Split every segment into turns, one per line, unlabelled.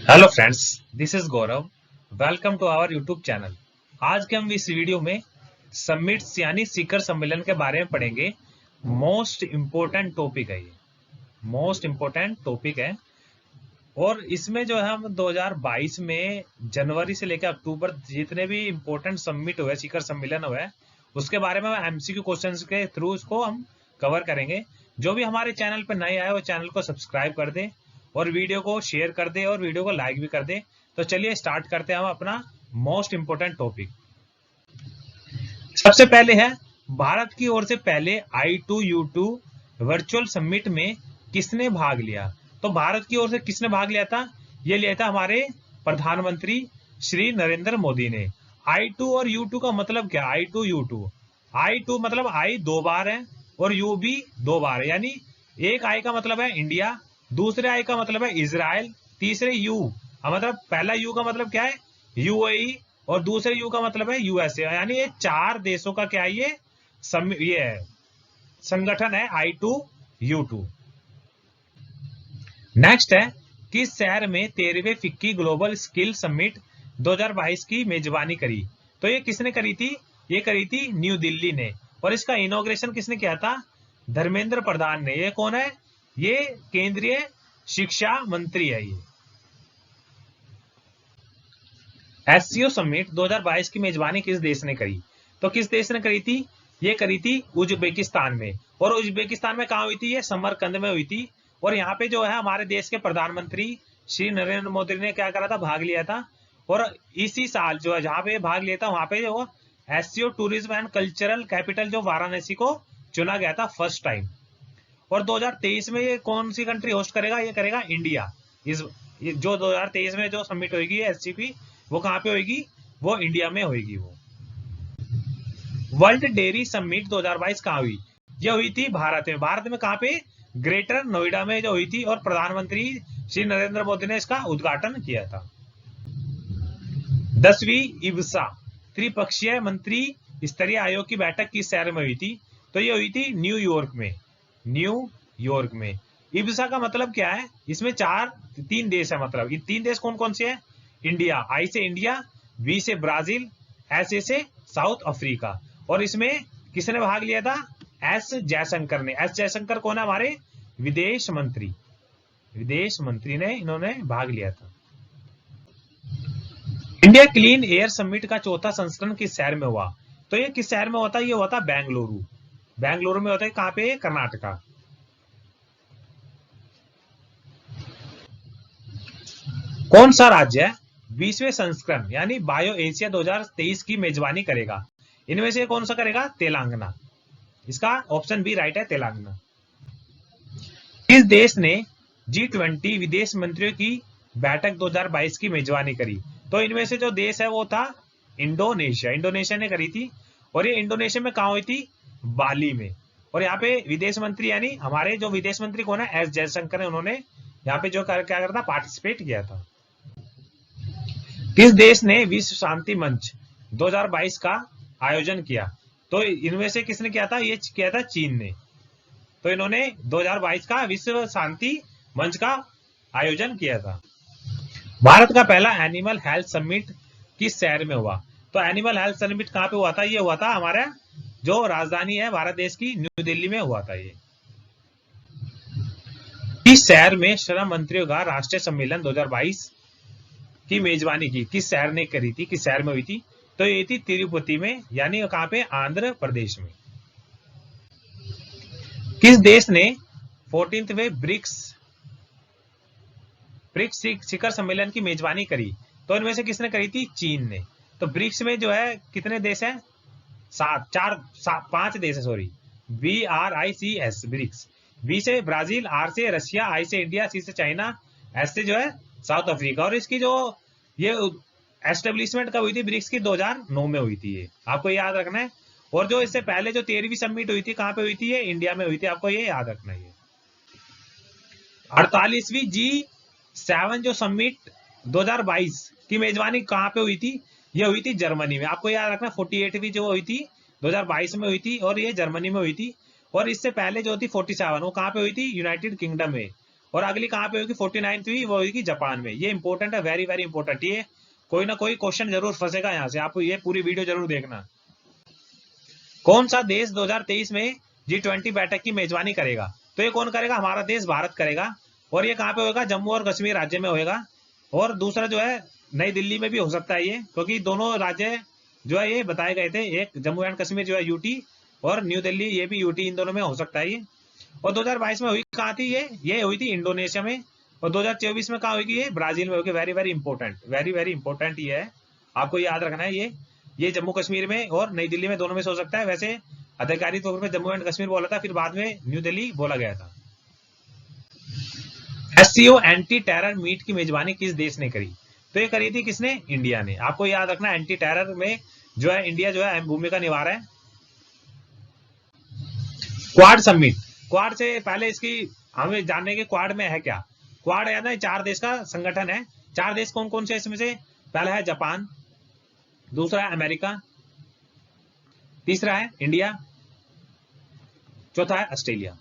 Hello friends, this is Gaurav. Welcome to our YouTube channel. आज के हम इस वीडियो में समिट्स यानी शिखर सम्मेलन के बारे में पढ़ेंगे। मोस्ट इम्पोर्टेंट टॉपिक है ये, मोस्ट इम्पोर्टेंट टॉपिक है। और इसमें जो है हम 2022 में जनवरी से लेकर अक्टूबर जितने भी इम्पोर्टेंट समिट हुए, शिखर सम्मेलन हुए, उसके बारे में एमसीक्यू क्वेश्चंस के थ्रू उसको हम कवर करेंगे। जो भी हमारे चैनल पर नए आए वो चैनल को सब्सक्राइब कर दे और वीडियो को शेयर कर दे और वीडियो को लाइक भी कर दे। तो चलिए स्टार्ट करते हैं हम अपना मोस्ट इम्पोर्टेंट टॉपिक। सबसे पहले है भारत की ओर से पहले I2U2 वर्चुअल समिट में किसने भाग लिया। तो भारत की ओर से किसने भाग लिया था? ये लिया था हमारे प्रधानमंत्री श्री नरेंद्र मोदी ने। I2 और U2 का मतलब क्या? I2U2, I2 मतलब I दो बार है और U भी दो बार है, यानी एक I का मतलब है इंडिया, दूसरे I का मतलब है इजराइल, तीसरे U मतलब पहला U का मतलब क्या है? UAE, और दूसरे यू का मतलब है यूएसए। यानी ये चार देशों का क्या है? ये है संगठन है I2U2। नेक्स्ट है किस शहर में 13वें फिक्की ग्लोबल स्किल समिट 2022 की मेजबानी करी। तो ये किसने करी थी? ये करी थी न्यू दिल्ली ने। और इसका इनॉग्रेशन किसने किया था? धर्मेंद्र प्रधान ने। ये कौन है? ये केंद्रीय शिक्षा मंत्री है। ये एससीओ समिट 2022 की मेजबानी किस देश ने करी? तो किस देश ने करी थी? ये करी थी उज्बेकिस्तान में। और उज्बेकिस्तान में कहाँ हुई थी? ये समरकंद में हुई थी। और यहाँ पे जो है हमारे देश के प्रधानमंत्री श्री नरेंद्र मोदी ने क्या करा था? भाग लिया था। और इसी साल जो है जहाँ पे भाग लिया था वहां पे जो SCO tourism and cultural capital जो वाराणसी को चुना गया था फर्स्ट टाइम। और 2023 में ये कौन सी कंट्री होस्ट करेगा? ये करेगा इंडिया। इस जो 2023 में जो समिट होगी एससीपी, वो कहाँ पे होगी? वो इंडिया में होगी। वो वर्ल्ड डेयरी समिट 2022 कहाँ हुई? ये हुई थी भारत में। भारत में कहाँ पे? ग्रेटर नोएडा में जो हुई थी। और प्रधानमंत्री श्री नरेंद्र मोदी ने इसका उद्घाटन किया था। 10वीं इब्सा त्रिपक्षीय मंत्री स्तरीय आयोग की बैठक किस शहर में हुई थी? तो ये हुई थी न्यूयॉर्क में। न्यूयॉर्क में। इब्सा का मतलब क्या है? इसमें तीन देश है। मतलब ये तीन देश कौन कौन से हैं? इंडिया, आई से इंडिया, बी से ब्राजील, एस से साउथ अफ्रीका। और इसमें किसने भाग लिया था? एस जयशंकर ने। एस जयशंकर कौन है? हमारे विदेश मंत्री। विदेश मंत्री ने इन्होंने भाग लिया था। इंडिया क्लीन एयर समिट का चौथा संस्करण किस शहर में हुआ? तो ये किस शहर में होता है? ये होता है बेंगलुरु। बेंगलुरु में होता है। कहां पे? कर्नाटका। कौन सा राज्य है 20वें संस्करण यानी बायो एशिया 2023 की मेजबानी करेगा? इनमें से कौन सा करेगा? तेलंगाना। इसका ऑप्शन बी राइट है, तेलंगाना। किस देश ने G20 विदेश मंत्रियों की बैठक 2022 की मेजबानी करी? तो इनमें से जो देश है वो था इंडोनेशिया। इंडोनेशिया ने करी थी। और ये इंडोनेशिया में कहा हुई थी? बाली में। और यहाँ पे विदेश मंत्री यानी हमारे जो विदेश मंत्री कौन है? एस जयशंकर है। उन्होंने यहाँ पे जो क्या करता पार्टिसिपेट किया था। किस देश ने विश्व शांति मंच 2022 का आयोजन किया? तो इनमें से किसने किया था? ये किया था चीन ने। तो इन्होंने 2022 का विश्व शांति मंच का आयोजन किया था। भारत का पहला एनिमल हेल्थ समिट किस शहर में हुआ? तो एनिमल हेल्थ समिट कहाँ पे हुआ था? ये हुआ था हमारा जो राजधानी है भारत देश की, न्यू दिल्ली में हुआ था ये। किस शहर में श्रम मंत्रियों का राष्ट्रीय सम्मेलन 2022 की मेजबानी की? किस शहर ने करी थी? किस शहर में हुई थी? तो ये थी तिरुपति में, यानी कहाँ पे? आंध्र प्रदेश में। किस देश ने 14वें ब्रिक्स ब्रिक्स शिखर सम्मेलन की मेजबानी करी? तो इनमें से किसने करी थी? चीन ने। तो ब्रिक्स में जो है कितने देश हैं? पांच देश है, सॉरी। BRICS, BRICS. बी से ब्राजील, आर से रशिया, आई से इंडिया, सी से चाइना, एस से जो है साउथ अफ्रीका। और इसकी जो ये एस्टेब्लिशमेंट कब हुई थी ब्रिक्स की? 2009 में हुई थी। ये आपको याद रखना है। और जो इससे पहले जो 13वीं समिट हुई थी कहां पे हुई थी? ये इंडिया में हुई थी। आपको ये याद रखना है। 48वीं G7 जो समिट 2022 की मेजबानी कहां पे हुई थी? ये हुई थी जर्मनी में। आपको याद रखना 48वीं जो हुई थी 2022 में हुई थी और ये जर्मनी में हुई थी। और इससे पहले जो थी 47 वो कहां पे हुई थी? यूनाइटेड किंगडम में। और अगली कहाँ पे होगी 49वीं, वो होगी जापान में। ये इंपॉर्टेंट है, वेरी वेरी इंपॉर्टेंट। ये कोई ना कोई क्वेश्चन जरूर फंसेगा यहाँ से, आप ये पूरी वीडियो जरूर देखना। कौन सा देश 2023 में G20 बैठक की मेजबानी करेगा? तो ये कौन करेगा? हमारा देश भारत करेगा। और ये कहाँ पे होगा? जम्मू और कश्मीर राज्य में होगा। और दूसरा जो है नई दिल्ली में भी हो सकता है ये, क्योंकि दोनों राज्य जो है ये बताए गए थे, एक जम्मू एंड कश्मीर जो है यूटी और न्यू दिल्ली ये भी यूटी, इन दोनों में हो सकता है ये। और 2022 में हुई कहाँ थी ये हुई थी इंडोनेशिया में। और 2024 में कहाँ होगी? ये ब्राजील में होगी। Very very important, very very important ये है, आपको याद रखना है। ये जम्मू कश्मीर में और नई दिल्ली में दोनों में से हो सकता है। वैसे आधिकारिक तौर पर जम्मू एंड कश्मीर बोला था, फिर बाद में न्यू दिल्ली बोला गया था। एससीओ एंटी टेरर मीट की मेजबानी किस देश ने करी? तो ये करी थी किसने? इंडिया ने। आपको याद रखना एंटी टेरर में जो है इंडिया जो है अहम भूमिका निभा रहा है। क्वाड समिट, क्वाड से पहले इसकी हमें जानने के क्वाड में है क्या। क्वाड है ना 4 देश का संगठन है। 4 देश कौन कौन से इसमें से? पहला है जापान, दूसरा है अमेरिका, तीसरा है इंडिया, चौथा है ऑस्ट्रेलिया।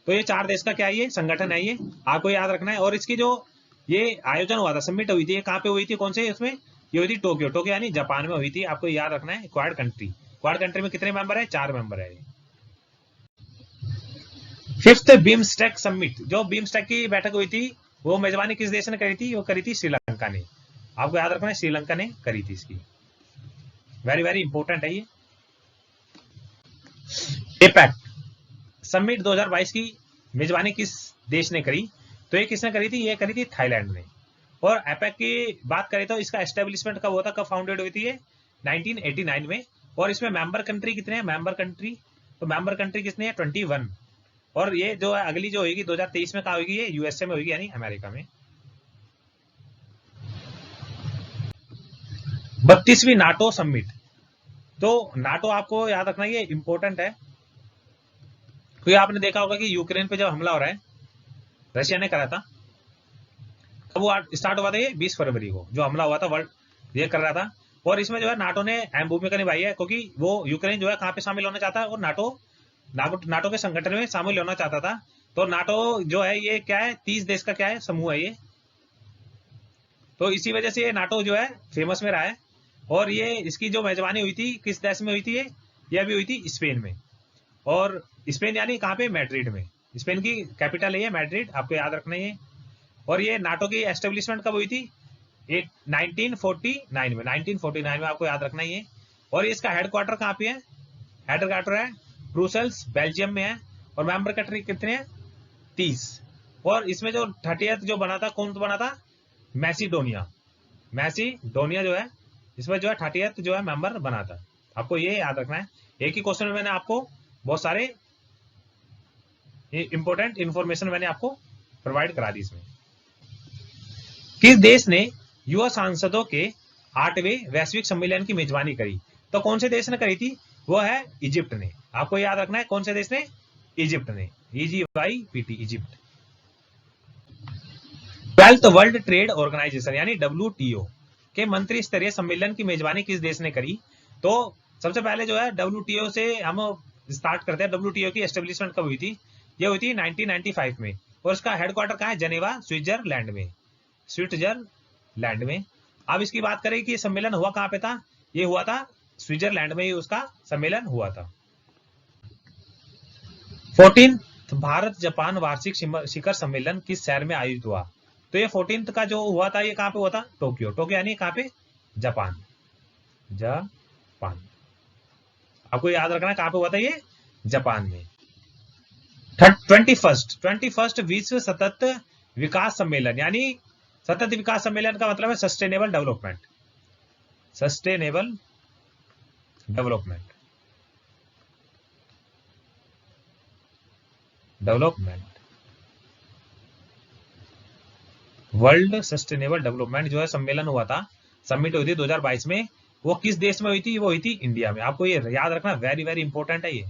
तो ये 4 देश का क्या है? ये संगठन है, ये आपको याद रखना है। और इसकी जो ये आयोजन हुआ था, समिट हुई थी, ये कहाँ पे हुई थी? कौन से उसमें? ये हुई थी टोक्यो, टोक्यो यानी जापान में हुई थी। आपको याद रखना है क्वाड कंट्री। क्वाड कंट्री में कितने मेंबर है? 4 मेंबर है। 5th बीमस्टेक समिट, जो बीमस्टेक की बैठक हुई थी वो मेजबानी किस देश ने करी थी? वो करी थी श्रीलंका ने। आपको याद रखना है श्रीलंका ने करी थी इसकी। वेरी वेरी इंपॉर्टेंट है ये। एपैक समिट 2022 की मेजबानी किस देश ने करी? तो ये किसने करी थी? ये करी थी थाईलैंड ने। और एपैक की बात करें तो इसका एस्टेब्लिशमेंट कब हुआ था, कब फाउंडेड हुई थी? ये 1989 में। और इसमें मेंबर कंट्री कितने हैं? मेंबर कंट्री, तो मेंबर कंट्री कितने हैं? 21। और ये जो है अगली जो होगी 2023 में कहाँ होगी? ये यूएसए में होगी, यानी अमेरिका में। 32वीं नाटो समिट, तो नाटो आपको याद रखना ये इंपॉर्टेंट है, क्योंकि आपने देखा होगा कि यूक्रेन पे जब हमला हो रहा है रशिया ने करा था, कब वो स्टार्ट हुआ था? ये 20 फरवरी को जो हमला हुआ था, वर्ल्ड ये कर रहा था। और इसमें जो है नाटो ने अहम भूमिका निभाई है, क्योंकि वो यूक्रेन जो है कहाँ पे शामिल होना चाहता है और नाटो के संगठन में शामिल होना चाहता था। तो नाटो जो है ये क्या है? 30 देश का क्या है? समूह है ये। तो इसी वजह से ये नाटो जो है फेमस में रहा है। और ये इसकी जो मेजबानी हुई थी किस देश में हुई थी? ये अभी हुई थी स्पेन में। और स्पेन यानी कहाँ पे? मैड्रिड में। स्पेन की कैपिटल है ये मैड्रिड, आपको याद रखना है। और ये नाटो की एस्टेब्लिशमेंट कब हुई थी? 1949 में। 1949 में आपको याद रखना है ये। और इसका हेडक्वार्टर कहाँ पे है? हेडक्वार्टर है ब्रुसेल्स, बेल्जियम में है। और मेंबर कंट्री कितने हैं? 30। और इसमें जो 30th जो बना था, कौन बना था? मैसिडोनिया जो है इसमें जो है 30th जो है मेंबर बना था। आपको ये याद रखना है। एक ही क्वेश्चन में मैंने आपको बहुत सारे इंपॉर्टेंट इंफॉर्मेशन मैंने आपको प्रोवाइड करा दी। इसमें किस देश ने युवा सांसदों के 8वें वैश्विक सम्मेलन की मेजबानी करी? तो कौन से देश ने करी थी? वो है इजिप्ट ने। आपको याद रखना है कौन से देश ने? इजिप्ट ने, EGYPT, Egypt. 12th world trade organisation यानी WTO के मंत्री स्तरीय सम्मेलन की मेजबानी किस देश ने करी? तो सबसे पहले जो है WTO से हम स्टार्ट करते हैं। WTO की एस्टेब्लिशमेंट कब हुई थी? ये हुई थी 1995 में। और इसका हेडक्वार्टर कहाँ है? जेनेवा, स्विट्जरलैंड में। अब इसकी बात करें कि सम्मेलन हुआ कहाँ पे था? ये हुआ था स्विट्जरलैंड में ही उसका सम्मेलन हुआ था। 14th भारत जापान वार्षिक शिखर सम्मेलन किस शहर में आयोजित हुआ? तो ये 14th का जो हुआ था ये कहाँ पे हुआ था? टोक्यो यानी कहाँ पे? जापान। आपको याद रखना कहाँ पे हुआ था ये? जापान में। 21st विश्व सतत विकास सम्मेलन, यानी सतत विकास सम्मेलन का मतलब है sustainable development world sustainable development जो है सम्मेलन हुआ था, समिट हुई थी 2022 में। वो किस देश में हुई थी? वो हुई थी इंडिया में। आपको ये याद रखना, वेरी वेरी इंपॉर्टेंट है ये,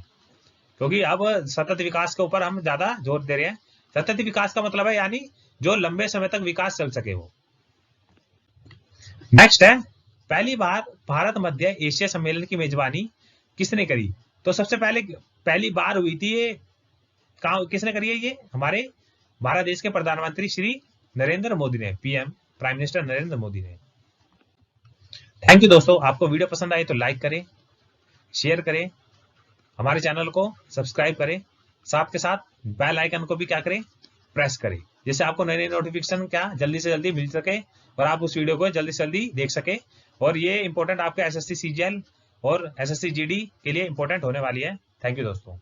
क्योंकि अब सतत विकास के ऊपर हम ज्यादा जोर दे रहे हैं। सतत विकास का मतलब है यानी जो लंबे समय तक विकास चल सके वो। नेक्स्ट है पहली बार भारत मध्य एशिया सम्मेलन की मेजबानी किसने करी? तो सबसे पहले पहली बार हुई थी ये किसने करी है? ये हमारे भारत देश के प्रधानमंत्री श्री नरेंद्र मोदी ने, PM prime minister Narendra Modi ने। थैंक यू दोस्तों, आपको वीडियो पसंद आई तो लाइक करें, शेयर करें, हमारे चैनल को सब्सक्राइब करें, साथ के साथ बेल आइकन को भी क्या करें, प्रेस करें, जिससे आपको नई नई नोटिफिकेशन क्या जल्दी से जल्दी मिल सके और आप उस वीडियो को जल्दी से जल्दी देख सके। और ये इंपॉर्टेंट आपके एसएससी सीजीएल और एसएससी जीडी के लिए इंपॉर्टेंट होने वाली है। थैंक यू दोस्तों।